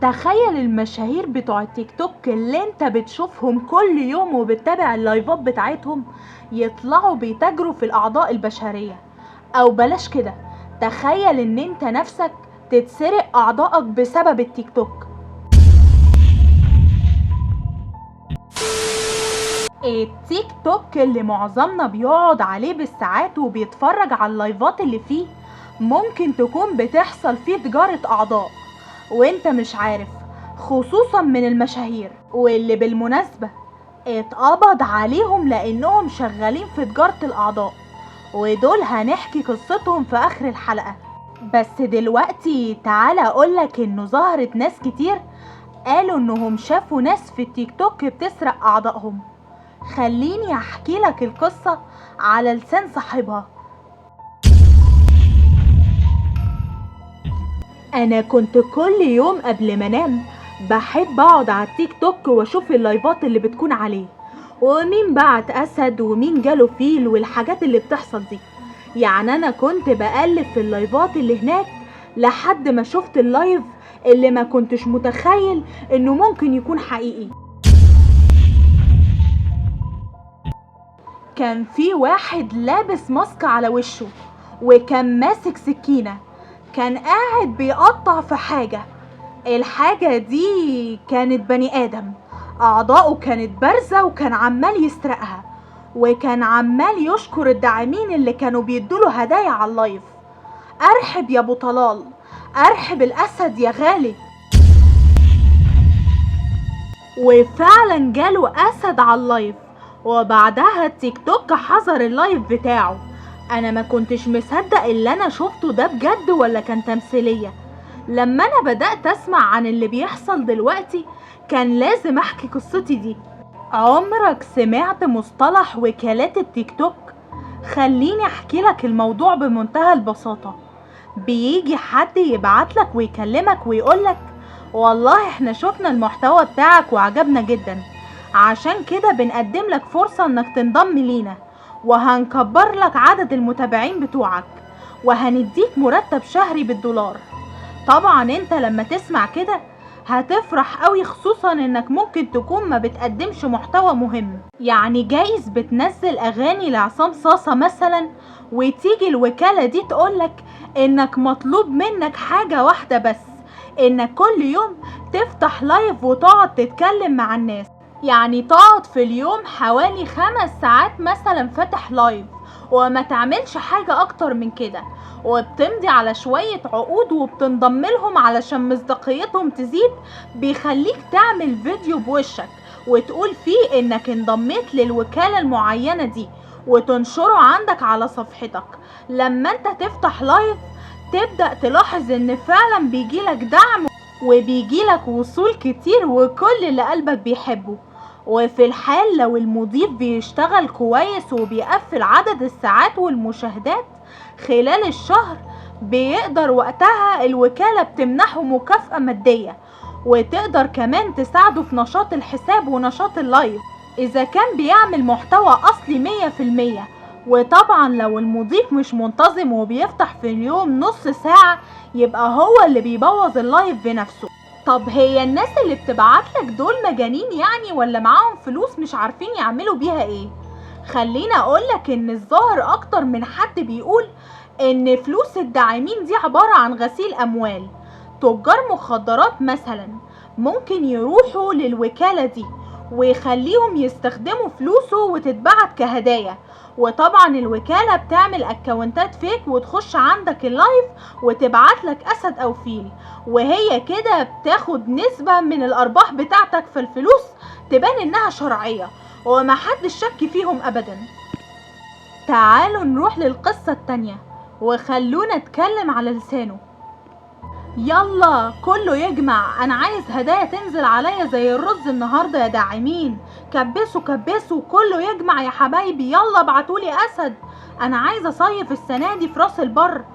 تخيل المشاهير بتوع التيك توك اللي انت بتشوفهم كل يوم وبتتابع اللايفات بتاعتهم يطلعوا بيتاجروا في الاعضاء البشرية. او بلاش كده، تخيل ان انت نفسك تتسرق اعضائك بسبب التيك توك. التيك توك اللي معظمنا بيقعد عليه بالساعات وبيتفرج على اللايفات اللي فيه ممكن تكون بتحصل فيه تجارة اعضاء وانت مش عارف، خصوصا من المشاهير، واللي بالمناسبة اتقبض عليهم لانهم شغالين في تجارة الاعضاء، ودول هنحكي قصتهم في اخر الحلقة. بس دلوقتي تعالى اقولك انه ظهرت ناس كتير قالوا انهم شافوا ناس في التيك توك بتسرق اعضائهم. خليني احكي لك القصة على لسان صاحبها. انا كنت كل يوم قبل ما انام بحب اقعد على التيك توك واشوف اللايفات اللي بتكون عليه، ومين بعت اسد ومين جاله فيل والحاجات اللي بتحصل دي. يعني انا كنت بقلب في اللايفات اللي هناك لحد ما شفت اللايف اللي ما كنتش متخيل انه ممكن يكون حقيقي. كان في واحد لابس ماسك على وشه وكان ماسك سكينة، كان قاعد بيقطع في حاجة. الحاجة دي كانت بني آدم، أعضاؤه كانت بارزة وكان عمال يسرقها، وكان عمال يشكر الداعمين اللي كانوا بيدوله هدايا على اللايف. أرحب يا أبو طلال، أرحب الأسد يا غالي. وفعلا جاله أسد على اللايف، وبعدها التيك توك حظر اللايف بتاعه. انا ما كنتش مصدق اللي انا شفته ده بجد ولا كان تمثيلية. لما انا بدأت اسمع عن اللي بيحصل دلوقتي كان لازم احكي قصتي دي. عمرك سمعت مصطلح وكالات التيك توك؟ خليني احكي لك الموضوع بمنتهى البساطة. بيجي حد يبعتلك ويكلمك ويقولك والله احنا شفنا المحتوى بتاعك وعجبنا جدا، عشان كده بنقدم لك فرصة انك تنضم لينا، وهنكبر لك عدد المتابعين بتوعك، وهنديك مرتب شهري بالدولار. طبعا انت لما تسمع كده هتفرح قوي، خصوصا انك ممكن تكون ما بتقدمش محتوى مهم. يعني جايز بتنزل اغاني لعصام صاصة مثلا، وتيجي الوكالة دي تقولك انك مطلوب منك حاجة واحدة بس، انك كل يوم تفتح لايف وتقعد تتكلم مع الناس. يعني تقعد في اليوم حوالي 5 ساعات مثلا فاتح لايف وما تعملش حاجة اكتر من كده، وبتمضي على شوية عقود وبتنضم لهم علشان مصداقيتهم تزيد. بيخليك تعمل فيديو بوشك وتقول فيه انك انضميت للوكالة المعينة دي وتنشره عندك على صفحتك. لما انت تفتح لايف تبدأ تلاحظ ان فعلا بيجيلك دعم وبيجيلك وصول كتير وكل اللي قلبك بيحبه. وفي الحال لو المضيف بيشتغل كويس وبيقفل عدد الساعات والمشاهدات خلال الشهر، بيقدر وقتها الوكالة بتمنحه مكافأة مادية، وتقدر كمان تساعده في نشاط الحساب ونشاط اللايف إذا كان بيعمل محتوى أصلي 100%. وطبعا لو المضيف مش منتظم وبيفتح في اليوم نص ساعة يبقى هو اللي بيبوظ اللايف بنفسه. طب هي الناس اللي بتبعتلك دول مجانين يعني، ولا معاهم فلوس مش عارفين يعملوا بيها ايه؟ خلينا اقولك ان الظاهر اكتر من حد بيقول ان فلوس الداعمين دي عبارة عن غسيل اموال. تجار مخدرات مثلا ممكن يروحوا للوكالة دي ويخليهم يستخدموا فلوسه وتتبعت كهدايا، وطبعا الوكالة بتعمل اكونتات فيك وتخش عندك اللايف وتبعتلك اسد او فيل، وهي كده بتاخد نسبة من الارباح بتاعتك في الفلوس تبان انها شرعية ومحدش شك فيهم ابدا. تعالوا نروح للقصة التانية وخلونا نتكلم على لسانه. يلا كله يجمع، انا عايز هدايا تنزل عليا زي الرز النهاردة يا داعمين. كبسوا كبسوا، كله يجمع يا حبايبي، يلا ابعتولي اسد، انا عايز اصيف السنة دي في راس البر.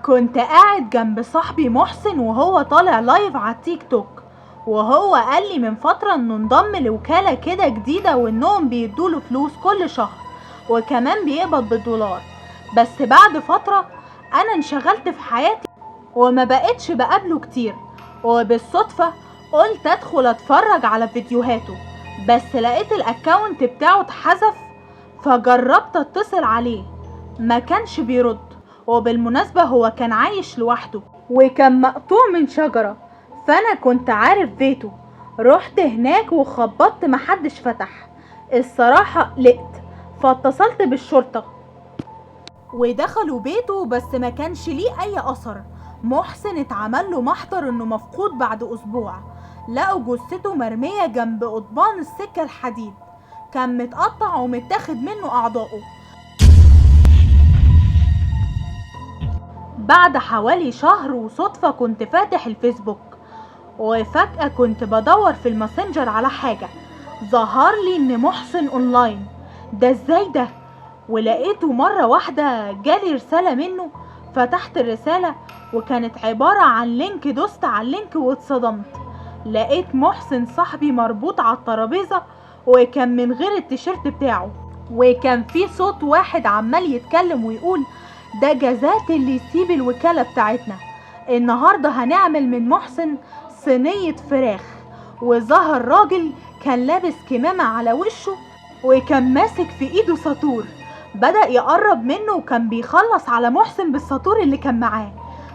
كنت قاعد جنب صاحبي محسن وهو طالع لايف على التيك توك، وهو قال لي من فترة انه انضم لوكالة كده جديدة وانهم بيدوله فلوس كل شهر وكمان بيقبض بالدولار. بس بعد فترة انا انشغلت في حياتي وما بقتش بقابله كتير، وبالصدفة قلت ادخل اتفرج على فيديوهاته، بس لقيت الاكاونت بتاعه اتحذف، فجربت اتصل عليه ما كانش بيرد. وبالمناسبة هو كان عايش لوحده وكان مقطوع من شجرة، فانا كنت عارف بيته. رحت هناك وخبطت محدش فتح. الصراحة قلقت فاتصلت بالشرطة ودخلوا بيته، بس ما كانش ليه اي اثر. محسن اتعمل له محضر انه مفقود بعد اسبوع. لقوا جثته مرمية جنب قضبان السكة الحديد، كان متقطع ومتاخد منه اعضائه. بعد حوالي شهر وصدفة كنت فاتح الفيسبوك، وفجأة كنت بدور في الماسنجر على حاجة، ظهر لي ان محسن اونلاين. ده ازاي ده؟ ولقيته مرة واحدة جالي رسالة منه. فتحت الرسالة وكانت عبارة عن لينك، دوست على اللينك واتصدمت. لقيت محسن صاحبي مربوط على الترابيزة، وكان من غير التيشيرت بتاعه، وكان في صوت واحد عمال يتكلم ويقول: ده جزات اللي يسيب الوكالة بتاعتنا، النهاردة هنعمل من محسن صينية فراخ. وظهر راجل كان لابس كمامة على وشه وكان ماسك في ايده ساطور، بدأ يقرب منه وكان بيخلص على محسن بالساطور اللي كان معاه.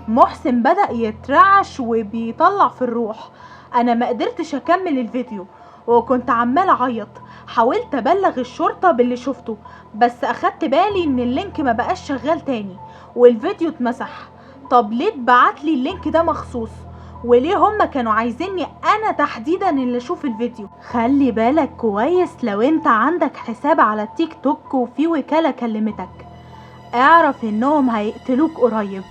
محسن بدأ يترعش وبيطلع في الروح. انا ما قدرتش اكمل الفيديو وكنت عمال اعيط. حاولت ابلغ الشرطة باللي شفته، بس اخدت بالي ان اللينك ما بقاش شغال تاني والفيديو اتمسح. طب ليه اتبعتلي اللينك ده مخصوص؟ وليه هما كانوا عايزيني انا تحديدا اللي اشوف الفيديو؟ خلي بالك كويس لو انت عندك حساب على التيك توك وفي وكالة كلمتك، اعرف انهم هيقتلوك قريب.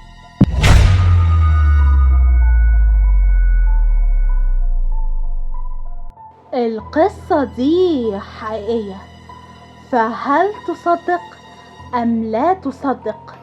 القصة دي حقيقية، فهل تصدق ام لا تصدق؟